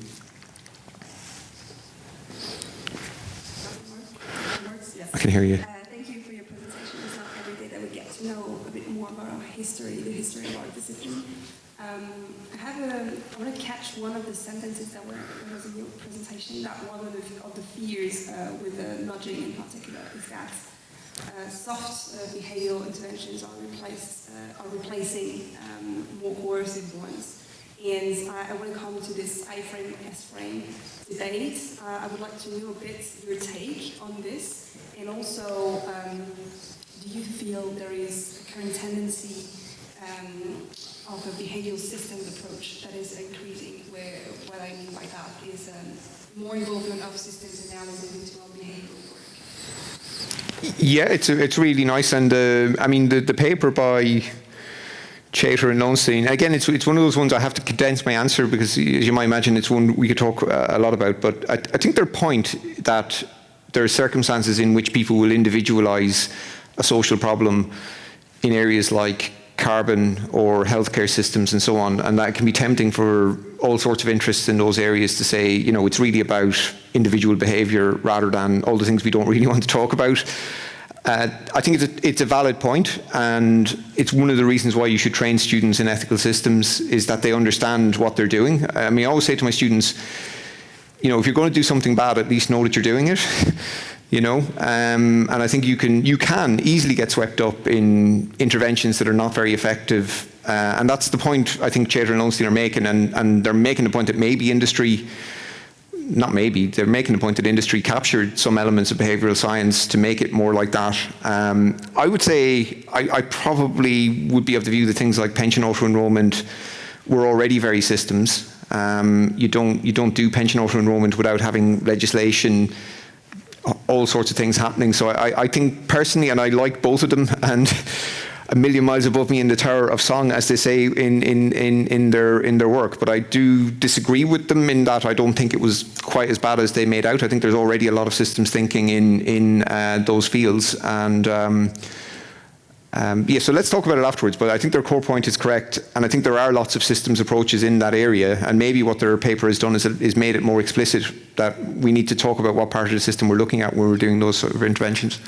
I can hear you. Thank you for your presentation. It's not every day that we get to know a bit more about our history, the history of our discipline. I want to catch one of the sentences that was in your presentation, that one of the fears with the nudging in particular is that soft behavioural interventions are replacing more coercive ones. And I want to come to this I-frame, S-frame debate. I would like to know a bit your take on this. And also, do you feel there is a current tendency of a behavioural systems approach that is increasing, where what I mean by that is more involvement of systems analysis into our behavioural work? Yeah, it's really nice. And the paper by Chater and Lowenstein, again, it's one of those ones I have to condense my answer because, as you might imagine, it's one we could talk a lot about. But I think their point that there are circumstances in which people will individualize a social problem in areas like carbon or healthcare systems and so on, and that can be tempting for all sorts of interests in those areas to say, it's really about individual behaviour rather than all the things we don't really want to talk about. I think it's a valid point, and it's one of the reasons why you should train students in ethical systems, is that they understand what they're doing. I mean, I always say to my students, you know, if you're going to do something bad, at least know that you're doing it. You know, and I think you can easily get swept up in interventions that are not very effective, and that's the point I think Chater and Lowenstein are making, and they're making the point that maybe industry, not maybe, they're making the point that industry captured some elements of behavioural science to make it more like that. I would say I probably would be of the view that things like pension auto-enrolment were already very systems. You don't do pension auto-enrolment without having legislation, all sorts of things happening. So I think personally, and I like both of them, and a million miles above me in the Tower of Song, as they say in their work. But I do disagree with them in that I don't think it was quite as bad as they made out. I think there's already a lot of systems thinking in those fields, and yeah, so let's talk about it afterwards, but I think their core point is correct, and I think there are lots of systems approaches in that area, and maybe what their paper has done is made it more explicit that we need to talk about what part of the system we're looking at when we're doing those sort of interventions.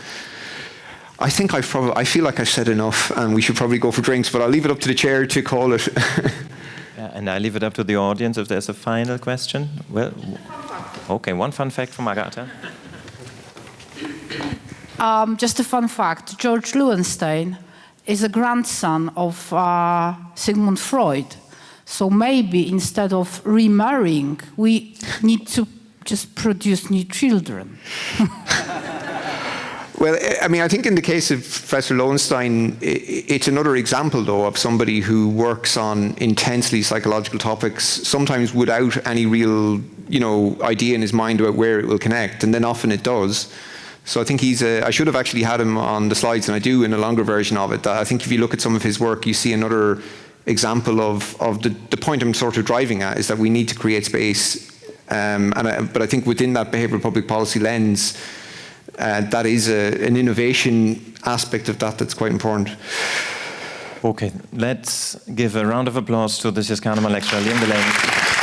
I think I feel like I've said enough, and we should probably go for drinks, but I'll leave it up to the chair to call it. And I leave it up to the audience if there's a final question. Well, okay, one fun fact from Agatha. Just a fun fact, George Lowenstein is a grandson of Sigmund Freud. So maybe instead of remarrying, we need to just produce new children. Well, I mean, I think in the case of Professor Lowenstein, it's another example, though, of somebody who works on intensely psychological topics, sometimes without any real, you know, idea in his mind about where it will connect, and then often it does. So I think I should have actually had him on the slides, and I do in a longer version of it. I think if you look at some of his work, you see another example of the point I'm sort of driving at, is that we need to create space. But I think within that behavioural public policy lens, that is an innovation aspect of that's quite important. Okay, let's give a round of applause to this year's Kahneman lecturer, Liam Delaney.